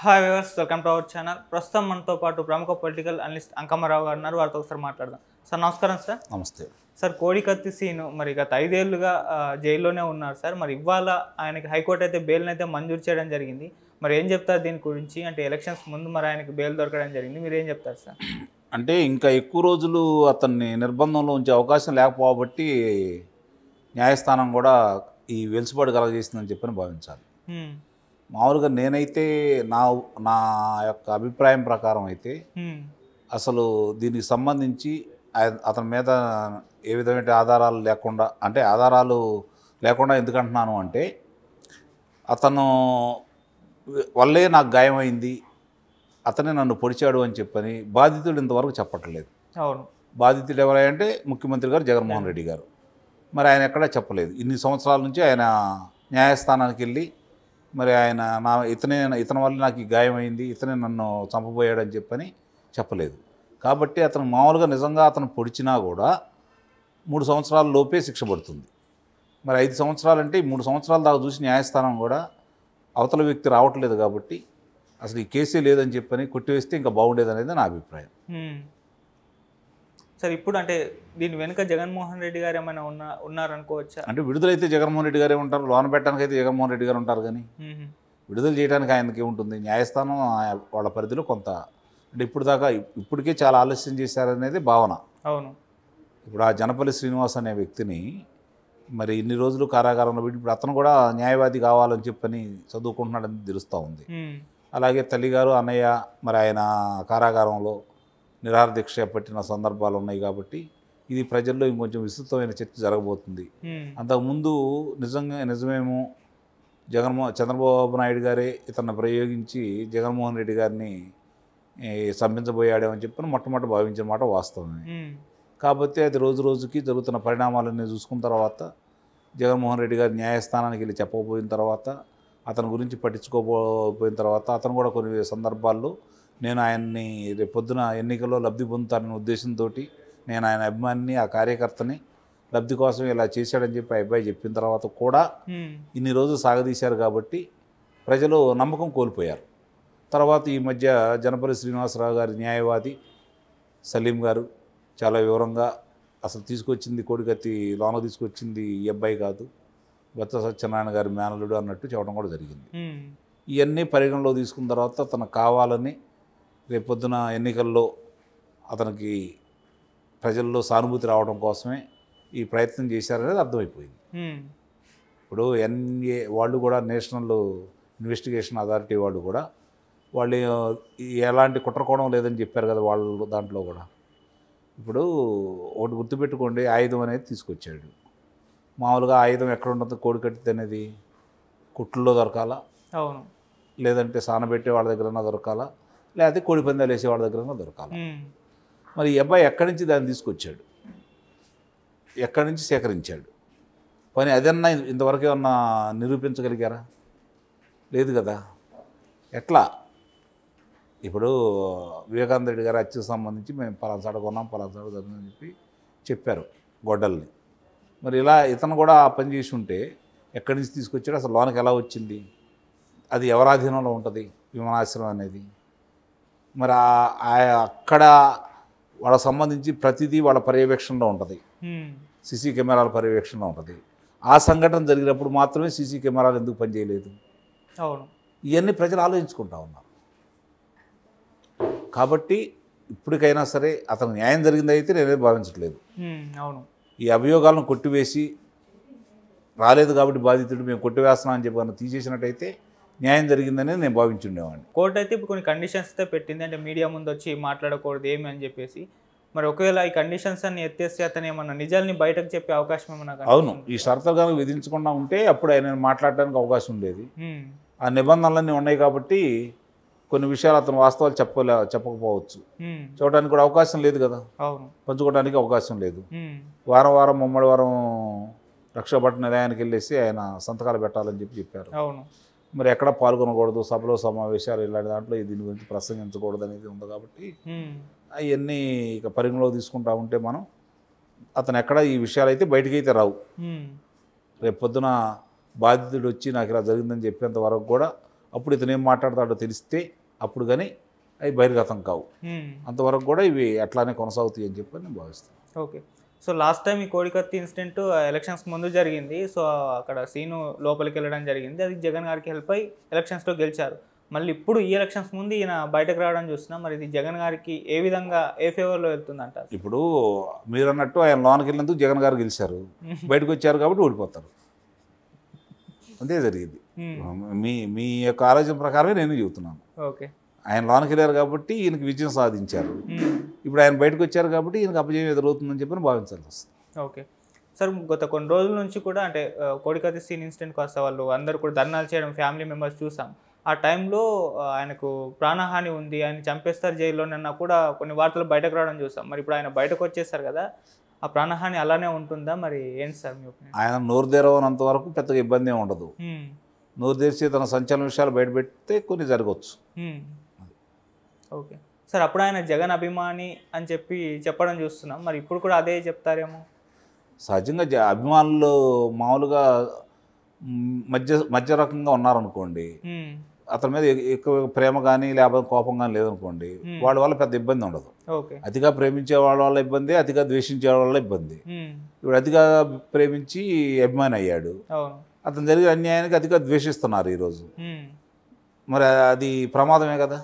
Hi viewers, welcome to our channel. ప్రస్తుతం మనతో పాటు ప్రముఖ పొలిటికల్ అనలిస్ట్ అంకమ్మరావు గారు ఉన్నారు. వారితో ఒకసారి మాట్లాడదాం. సార్ నమస్కారం. సార్ నమస్తే. సార్ కోడికత్తి సీను మరి గత 5 ఏళ్లుగా జైల్లోనే ఉన్నారు సార్. మరి ఇవాళ ఆయనకి హైకోర్టు అయితే బెయిల్ని అయితే మంజూరు చేయడం జరిగింది. మరి ఏం చెప్తారు దీని గురించి? అంటే ఎలక్షన్స్ ముందు మరి ఆయనకి బెయిల్ దొరకడం జరిగింది, మీరు ఏం చెప్తారు సార్? అంటే ఇంకా ఎక్కువ రోజులు అతన్ని నిర్బంధంలో ఉంచే అవకాశం లేకపోబట్టి న్యాయస్థానం కూడా ఈ వెలుసుబాటు కలగజేసిందని చెప్పని భావించాలి. మామూలుగా నేనైతే నా నా యొక్క అభిప్రాయం ప్రకారం అయితే అసలు దీనికి సంబంధించి అతని మీద ఏ విధమైన ఆధారాలు లేకుండా, అంటే ఆధారాలు లేకుండా ఎందుకంటున్నాను అంటే అతను వల్లే నాకు గాయమైంది, అతనే నన్ను పొడిచాడు అని చెప్పని బాధితుడు ఇంతవరకు చెప్పట్లేదు. అవును, బాధితుడు ఎవరంటే ముఖ్యమంత్రి గారు జగన్మోహన్ రెడ్డి గారు. మరి ఆయన ఎక్కడా చెప్పలేదు. ఇన్ని సంవత్సరాల నుంచి ఆయన న్యాయస్థానానికి వెళ్ళి మరి ఆయన ఇతని వల్ల నాకు ఈ గాయమైంది, ఇతనే నన్ను చంపబోయాడని చెప్పని చెప్పలేదు. కాబట్టి అతను మామూలుగా నిజంగా అతను పొడిచినా కూడా 3 సంవత్సరాల లోపే శిక్ష పడుతుంది. మరి 5 సంవత్సరాలంటే 3 సంవత్సరాల దాకా చూసి న్యాయస్థానం కూడా అవతల వ్యక్తి రావట్లేదు కాబట్టి అసలు ఈ కేసే లేదని చెప్పని కొట్టివేస్తే ఇంకా బాగుండేదనేది నా అభిప్రాయం. సార్ ఇప్పుడు అంటే దీని వెనుక జగన్మోహన్ రెడ్డి గారు ఏమైనా ఉన్నారనుకోవచ్చా? అంటే విడుదలైతే జగన్మోహన్ రెడ్డి గారే ఉంటారు, లోన పెట్టడానికి అయితే జగన్మోహన్ రెడ్డి గారు ఉంటారు. కానీ విడుదల చేయడానికి ఆయనకి ఉంటుంది. న్యాయస్థానం వాళ్ళ పరిధిలో కొంత, అంటే ఇప్పటికే చాలా ఆలస్యం చేశారనేది భావన. అవును, ఇప్పుడు ఆ జనపల్లి శ్రీనివాస్ అనే వ్యక్తిని మరి ఇన్ని రోజులు కారాగారంలో పెట్టి ఇప్పుడు అతను కూడా న్యాయవాది కావాలని చెప్పని చదువుకుంటున్నాడని తెలుస్తూ ఉంది. అలాగే తల్లిగారు అన్నయ్య మరి ఆయన కారాగారంలో నిరాహార దీక్ష పట్టిన సందర్భాలు ఉన్నాయి. కాబట్టి ఇది ప్రజల్లో ఇంకొంచెం విస్తృతమైన చర్చ జరగబోతుంది. అంతకుముందు నిజమేమో చంద్రబాబు నాయుడు గారే ఇతన్ని ప్రయోగించి జగన్మోహన్ రెడ్డి గారిని చంపించబోయాడేమని చెప్పని మొట్టమొదటి భావించిన మాట వాస్తవమే. కాబట్టి అది రోజు రోజుకి జరుగుతున్న పరిణామాలన్నీ చూసుకున్న తర్వాత జగన్మోహన్ రెడ్డి గారు న్యాయస్థానానికి వెళ్ళి చెప్పకపోయిన తర్వాత, అతని గురించి పట్టించుకోకపోయిన తర్వాత, అతను కూడా కొన్ని సందర్భాల్లో నేను ఆయన్ని రేపొద్దున ఎన్నికల్లో లబ్ధి పొందుతాననే ఉద్దేశంతో నేను ఆయన అభిమానిని, ఆ కార్యకర్తని లబ్ధి కోసం ఇలా చేశాడని చెప్పి ఆ అబ్బాయి చెప్పిన తర్వాత కూడా ఇన్ని రోజులు సాగదీశారు. కాబట్టి ప్రజలు నమ్మకం కోల్పోయారు. తర్వాత ఈ మధ్య జనపల్లి శ్రీనివాసరావు గారి న్యాయవాది సలీం గారు చాలా వివరంగా అసలు తీసుకొచ్చింది కోడికత్తి లోన తీసుకొచ్చింది ఈ అబ్బాయి కాదు, బొత్స సత్యనారాయణ గారి మేనలుడు అన్నట్టు చెప్పడం కూడా జరిగింది. ఇవన్నీ పరిగణలో తీసుకున్న తర్వాత తనకు కావాలని రేపొద్దున ఎన్నికల్లో అతనికి ప్రజల్లో సానుభూతి రావడం కోసమే ఈ ప్రయత్నం చేశారనేది అర్థమైపోయింది. ఇప్పుడు ఎన్ఏ వాళ్ళు కూడా, నేషనల్ ఇన్వెస్టిగేషన్ అథారిటీ వాళ్ళు కూడా వాళ్ళు ఎలాంటి కుట్రకోణం లేదని చెప్పారు కదా వాళ్ళు దాంట్లో కూడా. ఇప్పుడు ఒకటి గుర్తుపెట్టుకోండి, ఆయుధం అనేది తీసుకొచ్చాడు. మామూలుగా ఆయుధం ఎక్కడ ఉండదు కోడికత్తి అనేది? కుట్లలో దొరకాలా, అవును, లేదంటే సానబెట్టే వాళ్ళ దగ్గరన్నా దొరకాలా, లేకపోతే కోడి పందాలు వేసే వాళ్ళ దగ్గరన్నా దొరకాలా. మరి ఈ అబ్బాయి ఎక్కడి నుంచి దాన్ని తీసుకొచ్చాడు, ఎక్కడి నుంచి సేకరించాడు? పని అదన్నా ఇంతవరకు ఏమన్నా నిరూపించగలిగారా? లేదు కదా. ఎట్లా? ఇప్పుడు వివేకానంద రెడ్డి గారు హత్యకు సంబంధించి మేము పలాసాడ కొన్నాం, పలాసాడ జరిగిందని చెప్పి చెప్పారు గొడ్డల్ని. మరి ఇలా ఇతను కూడా ఆ పని చేసి ఉంటే ఎక్కడి నుంచి తీసుకొచ్చాడు, అసలు లోనకి ఎలా వచ్చింది, అది ఎవరి ఆధీనంలో ఉంటుంది విమానాశ్రయం అనేది? మరి అక్కడ వాళ్ళకి సంబంధించి ప్రతిదీ వాళ్ళ పర్యవేక్షణలో ఉంటుంది, సీసీ కెమెరాల పర్యవేక్షణలో ఉంటుంది. ఆ సంఘటన జరిగినప్పుడు మాత్రమే సీసీ కెమెరాలు ఎందుకు పనిచేయలేదు? అవును, ఇవన్నీ ప్రజలు ఆలోచించుకుంటా ఉన్నారు. కాబట్టి ఇప్పటికైనా సరే అతను న్యాయం జరిగిందైతే నేనే భావించట్లేదు. అవును, ఈ అభియోగాలను కొట్టివేసి రాలేదు కాబట్టి బాధితుడు మేము కొట్టివేస్తున్నాం అని చెప్పి తీసేసినట్టయితే న్యాయం జరిగిందని నేను భావించుండేవాడిని. కోర్టు అయితే ఇప్పుడు కొన్ని కండిషన్స్ అయితే పెట్టింది, అంటే మీడియా ముందు వచ్చి మాట్లాడకూడదు ఏమి అని చెప్పేసి. మరి ఒకవేళ ఈ కండిషన్స్ అన్ని ఎత్తేస్తే అతను ఏమన్నా నిజాల్ని బయటకు చెప్పే అవకాశం ఏమన్నా? అవును, ఈ షరతులు కనుక విధించకుండా ఉంటే అప్పుడు ఆయన మాట్లాడడానికి అవకాశం ఉండేది. ఆ నిబంధనలన్నీ ఉన్నాయి కాబట్టి కొన్ని విషయాలు అతను వాస్తవాలు చెప్పకపోవచ్చు, చూడడానికి కూడా అవకాశం లేదు కదా, పంచుకోవడానికి అవకాశం లేదు. వారం ముమ్మడి వారం రక్షాభట్ నిలయానికి వెళ్ళేసి ఆయన సంతకాలు పెట్టాలని చెప్పారు. మరి ఎక్కడ పాల్గొనకూడదు, సభలో సమావేశాలు ఇలాంటి దాంట్లో దీని గురించి ప్రసంగించకూడదు అనేది ఉంది. కాబట్టి అవన్నీ ఇక పరిగణలో తీసుకుంటా ఉంటే మనం అతను ఎక్కడ ఈ విషయాలు అయితే బయటికైతే రావు. రేపు పొద్దున బాధితుడు వచ్చి నాకు ఇలా జరిగిందని చెప్పేంత వరకు కూడా అప్పుడు ఇతను ఏం మాట్లాడతాడో తెలిస్తే అప్పుడు కానీ అవి బహిర్గతం కావు. అంతవరకు కూడా ఇవి అట్లానే కొనసాగుతాయి అని చెప్పి నేను భావిస్తాను. ఓకే. సో లాస్ట్ టైం ఈ కోడికత్తి ఇన్సిడెంట్ ఎలక్షన్స్ ముందు జరిగింది. సో అక్కడ సీను లోపలికి వెళ్ళడం జరిగింది. అది జగన్ గారికి హెల్ప్ అయ్యి ఎలక్షన్స్లో గెలిచారు. మళ్ళీ ఇప్పుడు ఈ ఎలక్షన్స్ ముందు ఈయన బయటకు రావడం చూస్తున్నాం. మరి ఇది జగన్ గారికి ఏ విధంగా ఏ ఫేవర్లో వెళ్తుందంట? ఇప్పుడు మీరు అన్నట్టు ఆయన లోనికి వెళ్ళినందుకు జగన్ గారు గెలిచారు, బయటకు వచ్చారు కాబట్టి ఓడిపోతారు, అంతే జరిగింది. మీ యొక్క ఆలోచన ప్రకారమే నేను చెబుతున్నాను. ఓకే. ఆయన లోనికి వెళ్ళారు కాబట్టి ఈయనకి విజయం సాధించారు. ఇప్పుడు ఆయన బయటకు వచ్చారు కాబట్టి ఈయనకు అపజయం ఎదురవుతుందని చెప్పి భావించాల్సి వస్తుంది. ఓకే సార్, గత కొన్ని రోజుల నుంచి కూడా అంటే కోడికత్తి సీన్ ఇన్సిడెంట్కి వస్తే వాళ్ళు అందరూ కూడా ధర్నాలు చేయడం ఫ్యామిలీ మెంబర్స్ చూసాం. ఆ టైంలో ఆయనకు ప్రాణహాని ఉంది, ఆయన చంపేస్తారు జైల్లోనన్నా కూడా కొన్ని వార్తలు బయటకు రావడం చూసాం. మరి ఇప్పుడు ఆయన బయటకు వచ్చేస్తారు కదా, ఆ ప్రాణహాని అలానే ఉంటుందా? మరి ఏంటి సార్ మీ ఒపీనియన్? ఆయన నోరు తెరవనంత వరకు పెద్దగా ఇబ్బంది ఏమి ఉండదు. నోరు తెరిచి తన సంచలన విషయాలు బయట పెడితే కొన్ని జరగవచ్చు. ఓకే సార్, అప్పుడు ఆయన జగన్ అభిమాని అని చెప్పి చెప్పడం చూస్తున్నాం. మరి ఇప్పుడు కూడా అదే చెప్తారేమో? సహజంగా అభిమానులు మామూలుగా మధ్య రకంగా ఉన్నారనుకోండి, అతని మీద ఎక్కువ ప్రేమ కానీ లేకపోతే కోపం కానీ లేదనుకోండి, వాళ్ళ వల్ల పెద్ద ఇబ్బంది ఉండదు. అతిగా ప్రేమించే వాళ్ళ వల్ల ఇబ్బంది, అతిగా ద్వేషించే వాళ్ళ వల్ల ఇబ్బంది. ఇప్పుడు అతిగా ప్రేమించి అభిమాని అయ్యాడు, అతను జరిగిన అన్యాయానికి అతిగా ద్వేషిస్తున్నారు ఈరోజు. మరి అది ప్రమాదమే కదా.